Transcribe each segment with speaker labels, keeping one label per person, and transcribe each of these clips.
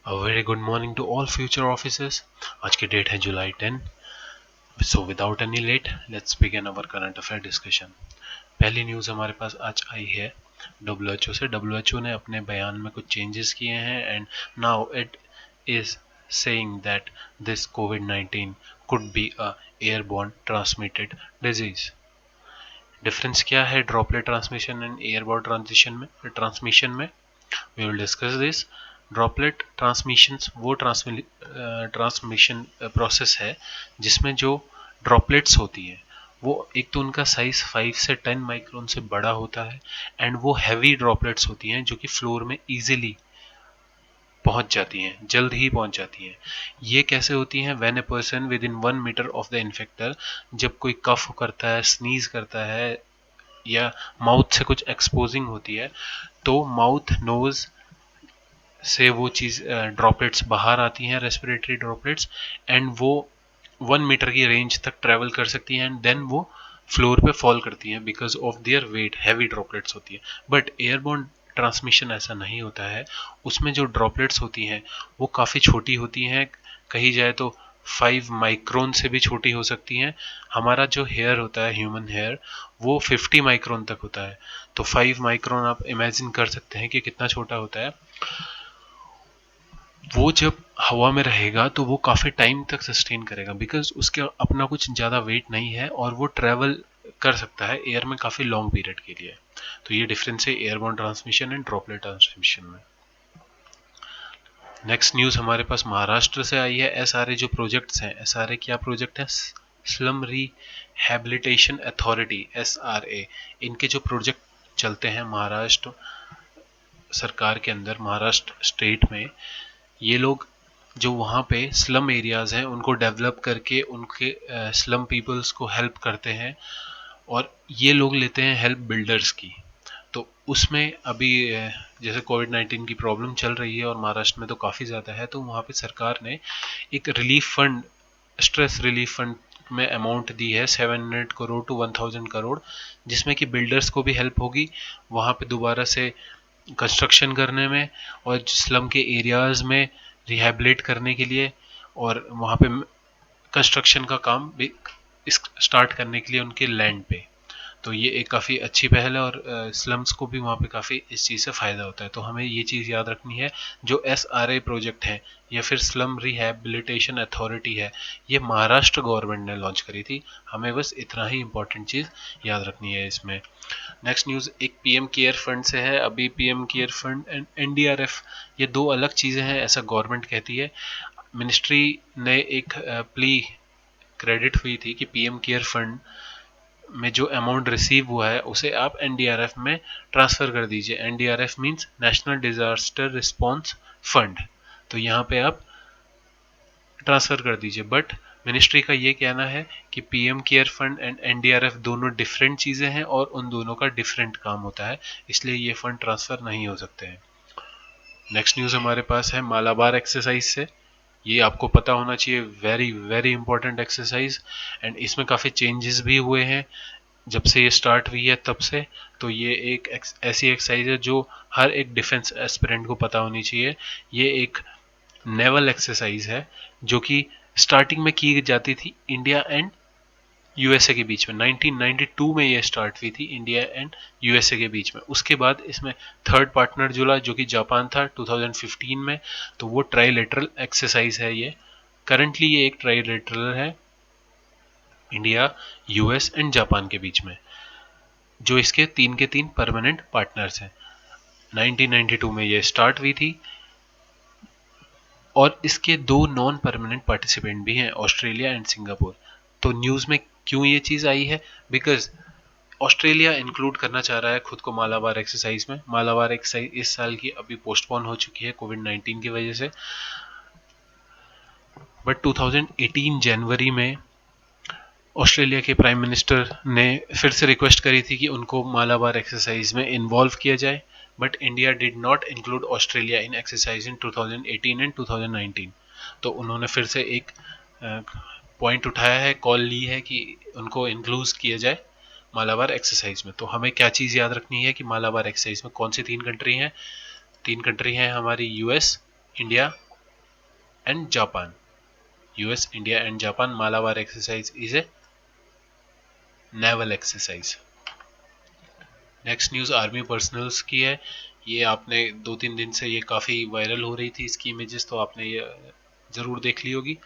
Speaker 1: A very good morning to all future officers. आज की date है जुलाई 10। So without any late, let's begin our current affair discussion. पहली news हमारे पास आज आई है WHO से। WHO ने अपने बयान में कुछ चेंजेस किए हैं and now it is saying that this COVID-19 could be a airborne transmitted disease. Difference क्या है droplet transmission and airborne transmission में we will discuss this. Droplet transmissions वो ट्रांसमिशन प्रोसेस है जिसमें जो ड्रॉपलेट्स होती हैं वो एक तो उनका साइज 5 से 10 माइक्रोन से बड़ा होता है एंड वो हैवी ड्रॉपलेट्स होती हैं जो कि फ्लोर में इजीली पहुंच जाती हैं, जल्द ही पहुंच जाती हैं। ये कैसे होती हैं? When a person with in 1 metre of the इन्फेक्टर, जब कोई कफ करता है, स्नीज करता है या माउथ से कुछ एक्सपोजिंग होती है तो माउथ नोज से वो चीज़ ड्रॉपलेट्स बाहर आती हैं, रेस्पिरेटरी ड्रॉपलेट्स, एंड वो 1 मीटर की रेंज तक ट्रेवल कर सकती हैं एंड देन वो फ्लोर पे फॉल करती हैं because of their weight, heavy droplets होती है। बट एयरबोर्न ट्रांसमिशन ऐसा नहीं होता है। उसमें जो ड्रॉपलेट्स होती हैं वो काफ़ी छोटी होती हैं, कही जाए तो 5 माइक्रोन से भी छोटी हो सकती हैं। हमारा जो हेयर होता है, ह्यूमन हेयर, वो 50 माइक्रोन तक होता है। तो 5 माइक्रोन आप इमेजिन कर सकते हैं कि कितना छोटा होता है। वो जब हवा में रहेगा तो वो काफ़ी टाइम तक सस्टेन करेगा बिकॉज उसके अपना कुछ ज़्यादा वेट नहीं है और वो ट्रेवल कर सकता है एयर में काफ़ी लॉन्ग पीरियड के लिए। तो ये डिफरेंस है airborne transmission and droplet transmission में। नेक्स्ट न्यूज़ हमारे पास महाराष्ट्र से आई है। एसआरए जो प्रोजेक्ट्स हैं, एसआरए क्या प्रोजेक्ट है? Slum rehabilitation authority, SRA. इनके जो प्रोजेक्ट चलते हैं महाराष्ट्र सरकार के अंदर, महाराष्ट्र स्टेट में, ये लोग जो वहाँ पे स्लम एरियाज़ हैं उनको डेवलप करके उनके स्लम पीपल्स को हेल्प करते हैं और ये लोग लेते हैं हेल्प बिल्डर्स की। तो उसमें अभी जैसे कोविड-19 की प्रॉब्लम चल रही है और महाराष्ट्र में तो काफ़ी ज़्यादा है, तो वहाँ पे सरकार ने एक relief fund, stress relief fund में अमाउंट दी है 700 करोड़ टू 1000 करोड़, जिसमें कि बिल्डर्स को भी हेल्प होगी वहाँ पे दोबारा से कंस्ट्रक्शन करने में और स्लम के एरियाज़ में रिहैबिलिट करने के लिए और वहाँ पे कंस्ट्रक्शन का काम भी स्टार्ट करने के लिए उनके लैंड पे। तो ये एक काफ़ी अच्छी पहल है और स्लम्स को भी वहाँ पे काफ़ी इस चीज़ से फ़ायदा होता है। तो हमें ये चीज़ याद रखनी है, जो एसआरए प्रोजेक्ट है या फिर स्लम रिहैबिलिटेशन अथॉरिटी है, ये महाराष्ट्र गवर्नमेंट ने लॉन्च करी थी। हमें बस इतना ही इंपॉर्टेंट चीज़ याद रखनी है इसमें। नेक्स्ट न्यूज़ एक पीएम केयर फंड से है। अभी PM care fund and NDRF ये दो अलग चीज़ें हैं, ऐसा गवर्नमेंट कहती है। मिनिस्ट्री ने एक प्ली क्रेडिट हुई थी कि पीएम केयर फंड में जो अमाउंट रिसीव हुआ है उसे आप एनडीआरएफ में ट्रांसफ़र कर दीजिए। NDRF means national disaster response fund, तो यहाँ पे आप ट्रांसफ़र कर दीजिए। बट मिनिस्ट्री का ये कहना है कि PM care fund and NDRF दोनों डिफरेंट चीज़ें हैं और उन दोनों का डिफरेंट काम होता है, इसलिए ये फंड ट्रांसफ़र नहीं हो सकते हैं। नेक्स्ट न्यूज़ हमारे पास है मालाबार एक्सरसाइज से। ये आपको पता होना चाहिए, very very important exercise and इसमें काफ़ी चेंजेस भी हुए हैं जब से ये स्टार्ट हुई है तब से। तो ये एक ऐसी एक्सरसाइज है जो हर एक डिफेंस एस्पिरेंट को पता होनी चाहिए। ये एक नेवल एक्सरसाइज है जो कि स्टार्टिंग में की जाती थी इंडिया एंड यूएसए के बीच में। 1992 में ये स्टार्ट हुई थी इंडिया एंड यूएसए के बीच में। उसके बाद इसमें थर्ड पार्टनर जुड़ा जो कि जापान था 2015 में। तो वो ट्राइलेटरल एक्सरसाइज है ये। करंटली ये एक ट्राइलेटरल है इंडिया, यूएस एंड जापान के बीच में, जो इसके 3 के 3 परमानेंट पार्टनर्स हैं। 1992 में ये स्टार्ट हुई थी और इसके 2 नॉन परमानेंट पार्टिसिपेंट भी हैं, ऑस्ट्रेलिया एंड सिंगापुर। तो न्यूज़ में क्यों ये चीज़ आई है? बिकॉज ऑस्ट्रेलिया इंक्लूड करना चाह रहा है खुद को मालाबार एक्सरसाइज में। मालाबार एक्सरसाइज इस साल की अभी पोस्टपोन हो चुकी है कोविड-19 की वजह से, बट 2018 जनवरी में ऑस्ट्रेलिया के प्राइम मिनिस्टर ने फिर से रिक्वेस्ट करी थी कि उनको मालाबार एक्सरसाइज में इन्वॉल्व किया जाए, but India did not include Australia in exercise in 2018 and 2019। तो उन्होंने फिर से एक पॉइंट उठाया है, कॉल ली है कि उनको इंक्लूड किया जाए मालाबार एक्सरसाइज में। तो हमें क्या चीज़ याद रखनी है कि मालाबार एक्सरसाइज में कौन सी 3 कंट्री हैं? 3 कंट्री हैं हमारी, US, India and Japan. US, India and Japan Malabar exercise is a naval exercise. Next news army personnels की है। ये आपने 2-3 दिन से ये काफ़ी वायरल हो रही थी इसकी इमेजेस, तो आपने ये ज़रूर देख ली होगी।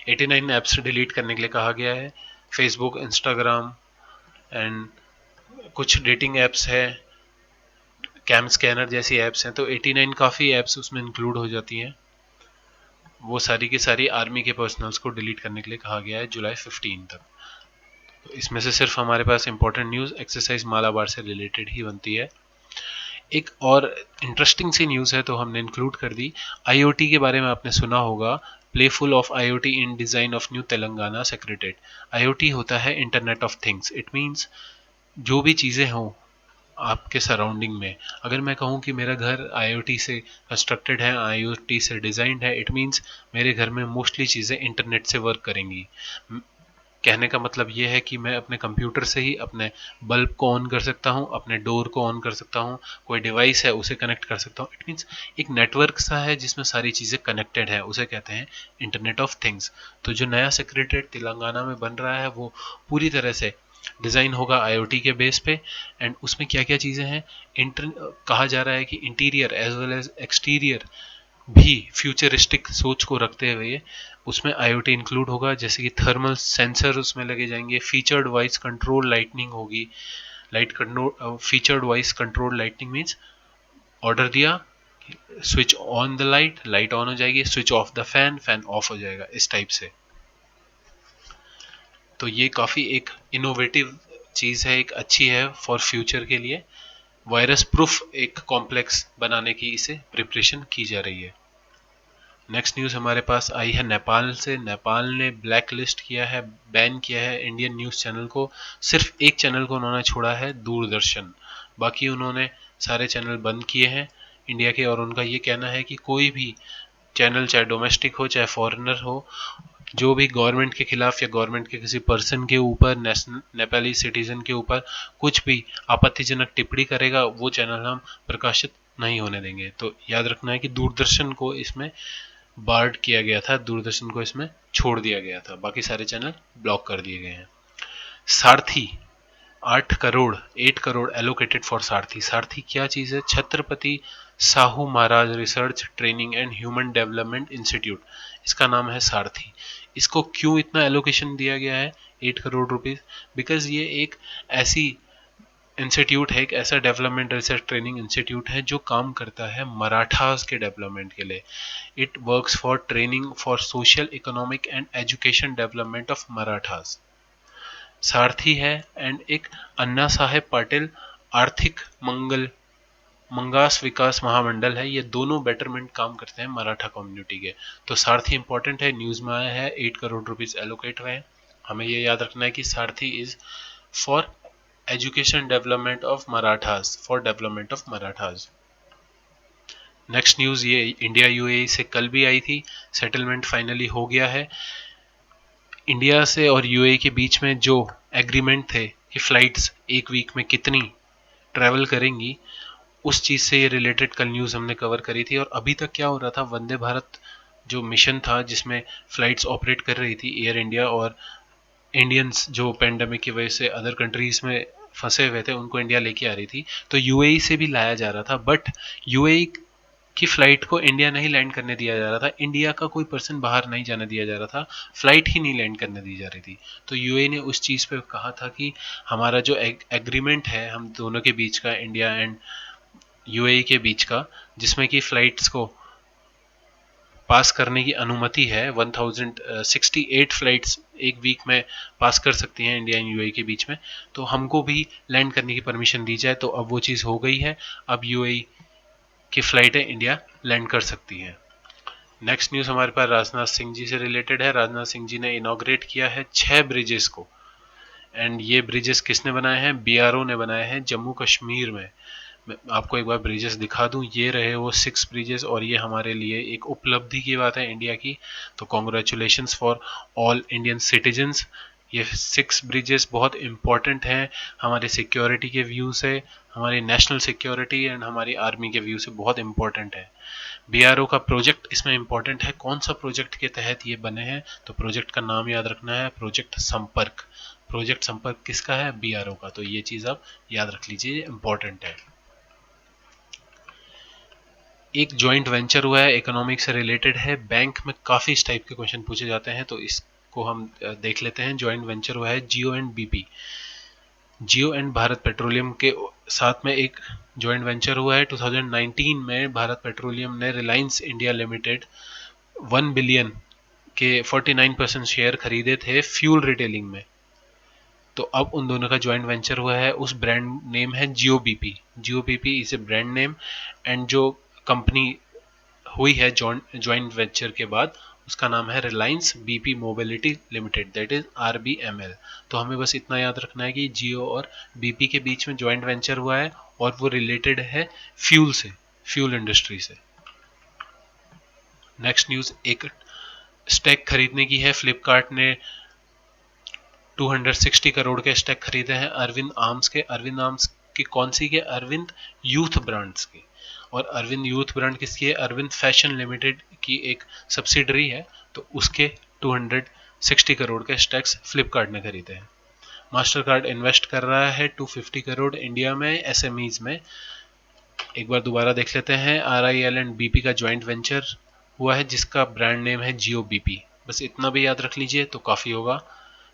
Speaker 1: 89 ऐप्स डिलीट करने के लिए कहा गया है। फेसबुक, इंस्टाग्राम एंड कुछ डेटिंग ऐप्स है, कैम स्कैनर जैसी ऐप्स हैं, तो 89 काफ़ी ऐप्स उसमें इंक्लूड हो जाती हैं। वो सारी की सारी आर्मी के पर्सनल्स को डिलीट करने के लिए कहा गया है जुलाई 15 तक। तो इसमें से सिर्फ हमारे पास इंपॉर्टेंट न्यूज़ एक्सरसाइज मालाबार से रिलेटेड ही बनती है। एक और इंटरेस्टिंग सी न्यूज़ है तो हमने इंक्लूड कर दी। आईओटी के बारे में आपने सुना होगा, playful of IoT in design of new Telangana secretariat. IoT होता है internet of things. It means जो भी चीज़ें हों आपके सराउंडिंग में, अगर मैं कहूँ कि मेरा घर आईओटी से कंस्ट्रक्टेड है, आईओटी से डिज़ाइंड है, इट मीन्स मेरे घर में मोस्टली चीज़ें इंटरनेट से वर्क करेंगी। कहने का मतलब ये है कि मैं अपने कंप्यूटर से ही अपने बल्ब को ऑन कर सकता हूँ, अपने डोर को ऑन कर सकता हूँ, कोई डिवाइस है उसे कनेक्ट कर सकता हूँ। इट मीन्स एक नेटवर्क सा है जिसमें सारी चीज़ें कनेक्टेड है, उसे कहते हैं इंटरनेट ऑफ थिंग्स। तो जो नया सेक्रेटेरिएट तेलंगाना में बन रहा है वो पूरी तरह से डिज़ाइन होगा आईओटी के बेस पे। एंड उसमें क्या क्या चीज़ें हैं, कहा जा रहा है कि interior as well as exterior भी फ्यूचरिस्टिक सोच को रखते हुए उसमें आईओटी इंक्लूड होगा। जैसे कि थर्मल सेंसर उसमें लगे जाएंगे, फीचर्ड वॉइस कंट्रोल लाइटनिंग होगी। Light control, featured voice control lighting means order दिया, switch on the light, light on हो जाएगी, switch off the fan, fan off हो जाएगा, इस टाइप से। तो ये काफ़ी एक इनोवेटिव चीज़ है, एक अच्छी है फॉर फ्यूचर के लिए। वायरस प्रूफ एक कॉम्प्लेक्स बनाने की इसे प्रिपरेशन की जा रही है। नेक्स्ट न्यूज़ हमारे पास आई है नेपाल से। नेपाल ने ब्लैक लिस्ट किया है, बैन किया है इंडियन न्यूज़ चैनल को। सिर्फ एक चैनल को उन्होंने छोड़ा है, दूरदर्शन, बाकी उन्होंने सारे चैनल बंद किए हैं इंडिया के। और उनका ये कहना है कि कोई भी चैनल, चाहे डोमेस्टिक हो चाहे फॉरेनर हो, जो भी गवर्नमेंट के खिलाफ या गवर्नमेंट के किसी पर्सन के ऊपर, नेपाली सिटीजन के ऊपर कुछ भी आपत्तिजनक टिप्पणी करेगा, वो चैनल हम प्रकाशित नहीं होने देंगे। तो याद रखना है कि दूरदर्शन को इसमें बार्ड किया गया था, दूरदर्शन को इसमें छोड़ दिया गया था, बाकी सारे चैनल ब्लॉक कर दिए गए हैं। सारथी 8 करोड़ एलोकेटेड फॉर सारथी। सारथी क्या चीज़ है? Chhatrapati Shahu Maharaj research training and human development institute, इसका नाम है सारथी। इसको क्यों इतना एलोकेशन दिया गया है 8 करोड़ रुपीज? बिकॉज ये एक ऐसी इंस्टीट्यूट है, एक ऐसा डेवलपमेंट रिसर्च ट्रेनिंग इंस्टीट्यूट है जो काम करता है मराठास के डेवलपमेंट के लिए। It works for training for social, economic and education development of Marathas. सारथी है एंड एक अन्ना साहेब पाटिल आर्थिक मंगास विकास महामंडल है। ये दोनों बेटरमेंट काम करते हैं मराठा कम्युनिटी के। तो सारथी इंपॉर्टेंट है, न्यूज में आया है, 8 करोड़ रुपीज एलोकेट हुए हैं। हमें ये याद रखना है कि सारथी is for education development of Marathas, for development of Marathas. Next news ये इंडिया यूएई से कल भी आई थी, सेटलमेंट फाइनली हो गया है। इंडिया से और यूएई के बीच में जो एग्रीमेंट थे कि फ्लाइट्स एक वीक में कितनी ट्रैवल करेंगी, उस चीज़ से ये रिलेटेड कल न्यूज़ हमने कवर करी थी। और अभी तक क्या हो रहा था, वंदे भारत जो मिशन था जिसमें फ्लाइट्स ऑपरेट कर रही थी एयर इंडिया, और इंडियंस जो पेंडेमिक की वजह से अदर कंट्रीज में फंसे हुए थे उनको इंडिया लेके आ रही थी, तो यूएई से भी लाया जा रहा था। बट यूएई की फ्लाइट को इंडिया नहीं लैंड करने दिया जा रहा था, इंडिया का कोई पर्सन बाहर नहीं जाने दिया जा रहा था, फ्लाइट ही नहीं लैंड करने दी जा रही थी। तो यूएई ने उस चीज़ पे कहा था कि हमारा जो एग्रीमेंट है हम दोनों के बीच का, इंडिया एंड यूएई के बीच का, जिसमें कि फ्लाइट्स को पास करने की अनुमति है, 1068 फ्लाइट्स एक वीक में पास कर सकती हैं इंडिया एंड यूएई के बीच में, तो हमको भी लैंड करने की परमिशन दी जाए। तो अब वो चीज़ हो गई है, अब यूएई की फ्लाइटें इंडिया लैंड कर सकती हैं। नेक्स्ट न्यूज़ हमारे पास राजनाथ सिंह जी से रिलेटेड है। राजनाथ सिंह जी ने इनॉग्रेट किया है 6 ब्रिजेस को, एंड ये ब्रिजेस किसने बनाए हैं? बीआरओ ने बनाए हैं जम्मू कश्मीर में। मैं आपको एक बार ब्रिजेस दिखा दूं, ये रहे वो 6 ब्रिजेस, और ये हमारे लिए एक उपलब्धि की बात है इंडिया की। तो congratulations for all Indian citizens. ये 6 ब्रिजेस बहुत इंपॉर्टेंट हैं हमारे सिक्योरिटी के व्यू से, हमारी नेशनल सिक्योरिटी एंड हमारी आर्मी के व्यू से बहुत इंपॉर्टेंट है। बीआरओ का प्रोजेक्ट इसमें इंपॉर्टेंट है, कौन सा प्रोजेक्ट के तहत ये बने हैं, तो प्रोजेक्ट का नाम याद रखना है, प्रोजेक्ट संपर्क। प्रोजेक्ट संपर्क किसका है, बीआरओ का, तो ये चीज आप याद रख लीजिए, इंपॉर्टेंट है। एक ज्वाइंट वेंचर हुआ है, इकोनॉमिक से रिलेटेड है, बैंक में काफी इस टाइप के क्वेश्चन पूछे जाते हैं, तो इसको हम देख लेते हैं। ज्वाइंट वेंचर हुआ है Jio and BP, Jio and Bharat Petroleum के साथ में एक ज्वाइंट वेंचर हुआ है 2019 में। भारत पेट्रोलियम ने रिलायंस इंडिया लिमिटेड 1 बिलियन के 49% शेयर खरीदे थे फ्यूल रिटेलिंग में, तो अब उन दोनों का ज्वाइंट वेंचर हुआ है, उस ब्रांड नेम है Jio BP. Jio BP is a brand name, and जो कंपनी हुई है ज्वाइंट वेंचर के बाद, उसका नाम है Reliance BP Mobility Limited, that is RBML. तो हमें बस इतना याद रखना है कि जियो और बीपी के बीच में ज्वाइंट वेंचर हुआ है और वो रिलेटेड है फ्यूल से, फ्यूल इंडस्ट्री से। नेक्स्ट न्यूज, एक स्टैक खरीदने की है, फ्लिपकार्ट ने 260 करोड़ के स्टैक खरीदे हैं अरविंद आर्म्स के। अरविंद आर्म्स की कौन सी के, अरविंद यूथ ब्रांड्स की। और अरविंद यूथ ब्रांड किसकी है, अरविंद फैशन लिमिटेड की एक सब्सिडरी है, तो उसके 260 करोड़ के स्टैक्स फ्लिपकार्ट ने खरीदे हैं। मास्टर कार्ड इन्वेस्ट कर रहा है 250 करोड़ इंडिया में एसएमईज में। एक बार दोबारा देख लेते हैं, आरआईएल एंड बीपी का ज्वाइंट वेंचर हुआ है जिसका ब्रांड नेम है जियो बीपी, बस इतना भी याद रख लीजिए तो काफी होगा।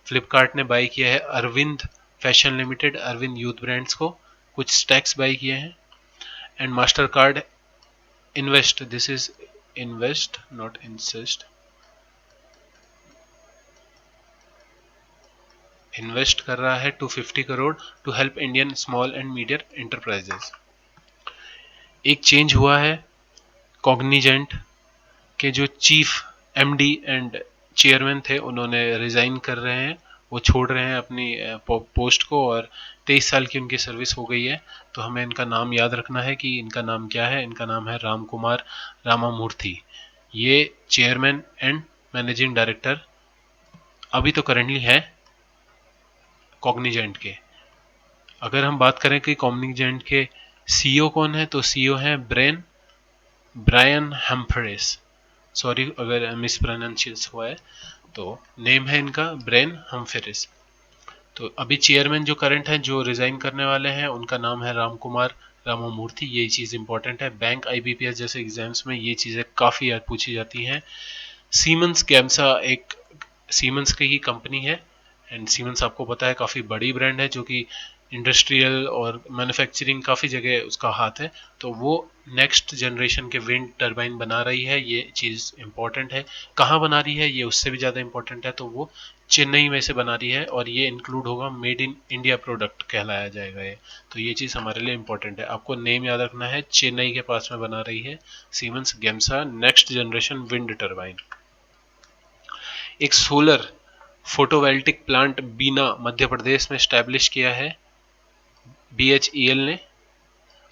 Speaker 1: फ्लिपकार्ट ने बाई किया है Arvind fashion limited, Arvind youth brands को, कुछ स्टैक्स बाई किए हैं। And Mastercard invest, this is invest not insist, invest कर रहा है 250 crore to help Indian small and medium enterprises. एक चेंज हुआ है, कॉग्निजेंट के जो चीफ एमडी एंड चेयरमैन थे उन्होंने रिजाइन कर रहे हैं, वो छोड़ रहे हैं अपनी पोस्ट को, और 23 साल की उनकी सर्विस हो गई है। तो हमें इनका नाम याद रखना है कि इनका नाम क्या है, इनका नाम है राम कुमार रामामूर्ति। ये चेयरमैन एंड मैनेजिंग डायरेक्टर अभी तो करंटली है कॉग्निजेंट के। अगर हम बात करें कि कॉग्निजेंट के सीईओ कौन है, तो सीईओ है ब्रायन हम्फ्रेस, सॉरी अगर मिस प्रोनाउंसिएशन हुआ है, तो नेम है इनका ब्रेन हम्फ्रेस। तो अभी चेयरमैन जो करंट है, जो रिजाइन करने वाले हैं, उनका नाम है राम कुमार रामामूर्ति। ये चीज इंपॉर्टेंट है, बैंक आईबीपीएस जैसे एग्जाम्स में ये चीजें काफी याद पूछी जाती हैं। सीमेंस गैम्सा एक सीमेंस की ही कंपनी है, एंड सीमेंस आपको पता है काफी बड़ी ब्रांड है जो कि इंडस्ट्रियल और मैन्युफैक्चरिंग काफी जगह उसका हाथ है, तो वो नेक्स्ट जनरेशन के विंड टरबाइन बना रही है, ये चीज इंपॉर्टेंट है। कहाँ बना रही है ये उससे भी ज्यादा इंपॉर्टेंट है, तो वो चेन्नई में से बना रही है, और ये इंक्लूड होगा मेड इन इंडिया प्रोडक्ट कहलाया जाएगा ये, तो ये चीज हमारे लिए इंपॉर्टेंट है। आपको नेम याद रखना है, चेन्नई के पास में बना रही है Siemens Gamesa next generation wind turbine. एक solar photovoltaic plant Bina Madhya Pradesh में स्टैब्लिश किया है बीएचईएल ने,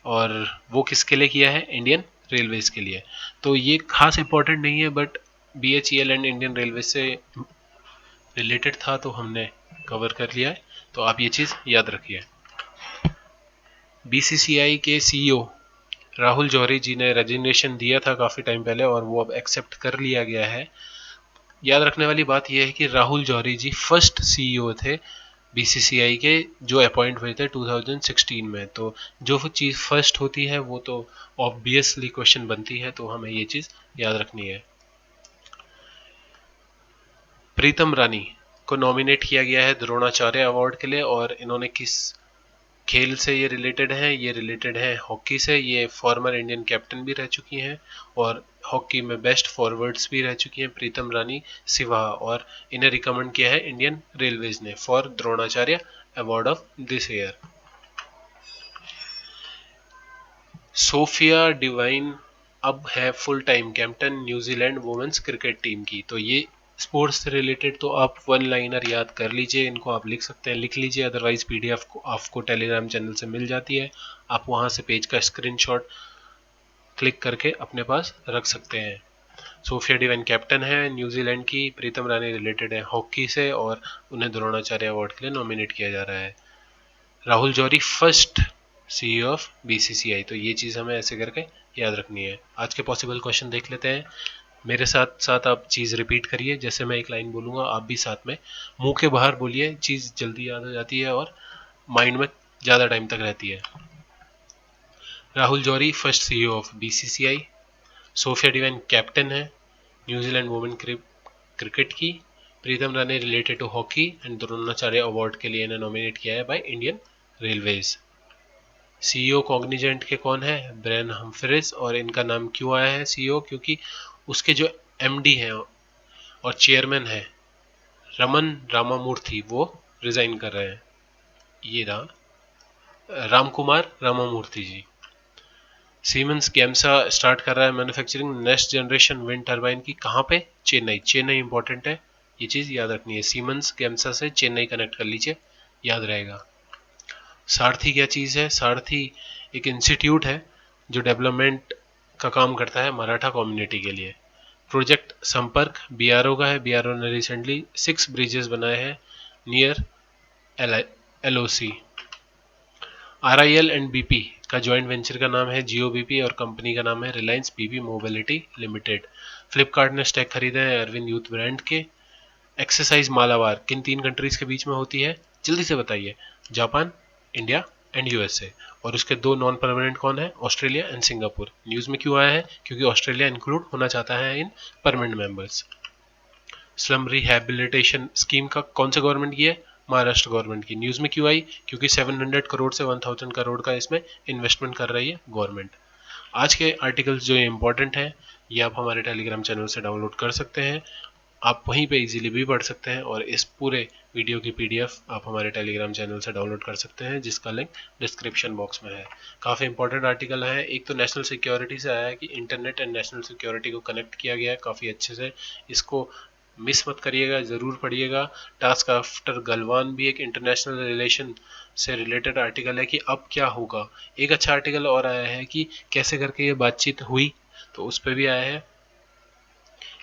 Speaker 1: और वो किसके लिए किया है, इंडियन रेलवेज के लिए। तो ये खास इंपॉर्टेंट नहीं है, but BHEL and Indian railway से रिलेटेड था तो हमने कवर कर लिया है, तो आप ये चीज याद रखिए। बीसीसीआई के सीईओ राहुल जौहरी जी ने रेजिग्नेशन दिया था काफी टाइम पहले, और वो अब एक्सेप्ट कर लिया गया है। याद रखने वाली बात यह है कि राहुल जौहरी जी फर्स्ट सीईओ थे बीसीसीआई के जो अपॉइंट हुए थे 2016 में, तो जो चीज फर्स्ट होती है वो तो ऑब्वियसली क्वेश्चन बनती है, तो हमें ये चीज याद रखनी है। प्रीतम रानी को नॉमिनेट किया गया है द्रोणाचार्य अवार्ड के लिए, और इन्होंने किस खेल से ये रिलेटेड है, ये रिलेटेड है हॉकी से। ये फॉर्मर इंडियन कैप्टन भी रह चुकी हैं और हॉकी में बेस्ट फॉरवर्ड्स भी रह चुकी हैं प्रीतम रानी सिवाहा, और इन्हें रिकमेंड किया है इंडियन रेलवेज ने for Dronacharya award of this year. Sophia Devine अब है full time captain New Zealand women's cricket team की। तो ये स्पोर्ट्स से रिलेटेड तो आप वन लाइनर याद कर लीजिए, इनको आप लिख सकते हैं, लिख लीजिए, अदरवाइज पीडीएफ को आपको टेलीग्राम चैनल से मिल जाती है, आप वहां से पेज का स्क्रीनशॉट क्लिक करके अपने पास रख सकते हैं। सोफिया डिवाइन कैप्टन है न्यूजीलैंड की, प्रीतम रानी रिलेटेड है हॉकी से, और उन्हें द्रोणाचार्य अवार्ड के लिए नॉमिनेट किया जा रहा है। Rahul Johri first CEO of BCCI, तो ये चीज हमें ऐसे करके याद रखनी है। आज के पॉसिबल क्वेश्चन देख लेते हैं। मेरे साथ साथ आप चीज़ रिपीट करिए, जैसे मैं एक लाइन बोलूँगा आप भी साथ में मुंह के बाहर बोलिए, चीज़ जल्दी याद हो जाती है और माइंड में ज़्यादा टाइम तक रहती है। Rahul Johri first CEO of BCCI. Sophia Devine captain है न्यूजीलैंड वुमेन क्रिकेट की। Pritam Rani related to hockey and Dronacharya award के लिए इन्हें नॉमिनेट किया है by Indian Railways. CEO Cognizant के कौन है? Brian Humphreys. और इनका नाम क्यों आया है सीईओ? क्योंकि उसके जो एमडी हैं और चेयरमैन है रमन रामामूर्ति, वो रिजाइन कर रहे हैं। ये रहा रामकुमार रामामूर्ति जी। सीमेंस गैम्सा स्टार्ट कर रहा है manufacturing next generation wind turbine की। कहाँ पे? चेन्नई। चेन्नई इंपॉर्टेंट है, ये चीज़ याद रखनी है। सीमेंस गैम्सा से चेन्नई कनेक्ट कर लीजिए, याद रहेगा। सारथी क्या चीज़ है? सारथी एक इंस्टीट्यूट है जो डेवलपमेंट का काम करता है मराठा कम्युनिटी के लिए। प्रोजेक्ट संपर्क बीआरओ का है। बीआरओ ने रिसेंटली 6 ब्रिजेस बनाए हैं near LOC. RIL and BP का ज्वाइंट वेंचर का नाम है जियो बीपी और कंपनी का नाम है Reliance BP Mobility limited. Flipkart ने स्टैक खरीदे हैं अरविंद यूथ ब्रांड के। एक्सरसाइज मालाबार किन 3 कंट्रीज के बीच में होती है? जल्दी से बताइए। Japan, India and USA. और उसके 2 नॉन परमानेंट कौन है? Australia and Singapore. न्यूज में क्यों आया है? क्योंकि ऑस्ट्रेलिया इंक्लूड होना चाहता है इन permanent members. Slum rehabilitation scheme का कौन सा गवर्नमेंट की है? महाराष्ट्र गवर्नमेंट की। न्यूज में क्यों आई? क्योंकि 700 करोड़ से 1000 करोड़ का इसमें इन्वेस्टमेंट कर रही है गवर्नमेंट। आज के आर्टिकल्स जो इंपॉर्टेंट हैं ये आप हमारे टेलीग्राम चैनल से डाउनलोड कर सकते हैं। आप वहीं पे इजीली भी पढ़ सकते हैं और इस पूरे वीडियो की पीडीएफ आप हमारे टेलीग्राम चैनल से डाउनलोड कर सकते हैं, जिसका लिंक डिस्क्रिप्शन बॉक्स में है। काफ़ी इंपॉर्टेंट आर्टिकल है। एक तो नेशनल सिक्योरिटी से आया है कि इंटरनेट एंड नेशनल सिक्योरिटी को कनेक्ट किया गया है काफ़ी अच्छे से। इसको मिस मत करिएगा, ज़रूर पढ़िएगा। टास्क आफ्टर गलवान भी एक इंटरनेशनल रिलेशन से रिलेटेड आर्टिकल है कि अब क्या होगा। एक अच्छा आर्टिकल और आया है कि कैसे करके ये बातचीत हुई, तो उस पर भी आया है।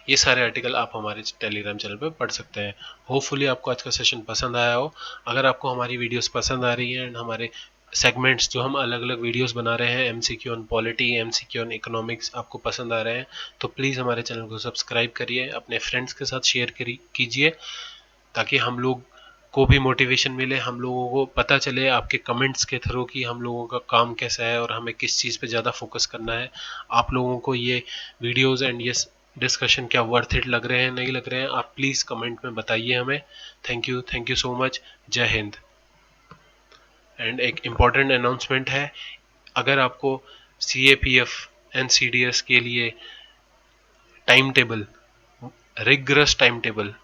Speaker 1: ये सारे आर्टिकल आप हमारे टेलीग्राम चैनल पर पढ़ सकते हैं। होपफुली आपको आज का सेशन पसंद आया हो। अगर आपको हमारी वीडियोस पसंद आ रही हैं एंड हमारे सेगमेंट्स जो हम अलग अलग वीडियोस बना रहे हैं, MCQ on polity, MCQ on economics, आपको पसंद आ रहे हैं तो प्लीज़ हमारे चैनल को सब्सक्राइब करिए, अपने फ्रेंड्स के साथ शेयर कीजिए, ताकि हम लोग को भी मोटिवेशन मिले, हम लोगों को पता चले आपके कमेंट्स के थ्रू कि हम लोगों का काम कैसा है और हमें किस चीज़ पे ज़्यादा फोकस करना है। आप लोगों को ये वीडियोस एंड ये डिस्कशन क्या वर्थ इट लग रहे हैं, नहीं लग रहे हैं, आप प्लीज़ कमेंट में बताइए हमें। Thank you so much. जय हिंद। एंड एक इम्पॉर्टेंट अनाउंसमेंट है, अगर आपको CAPF एंड CDS के लिए time table, rigorous time table,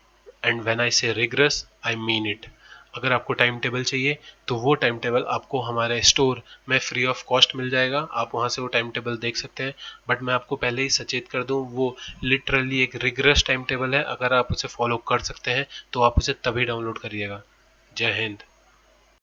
Speaker 1: and when I से रिगरस आई मीन इट, अगर आपको टाइम टेबल चाहिए तो वो टाइम टेबल आपको हमारे स्टोर में फ्री ऑफ कॉस्ट मिल जाएगा। आप वहाँ से वो टाइम टेबल देख सकते हैं। बट मैं आपको पहले ही सचेत कर दूँ, वो लिटरली एक रिगरस टाइम टेबल है। अगर आप उसे फॉलो कर सकते हैं तो आप उसे तभी डाउनलोड करिएगा। जय हिंद।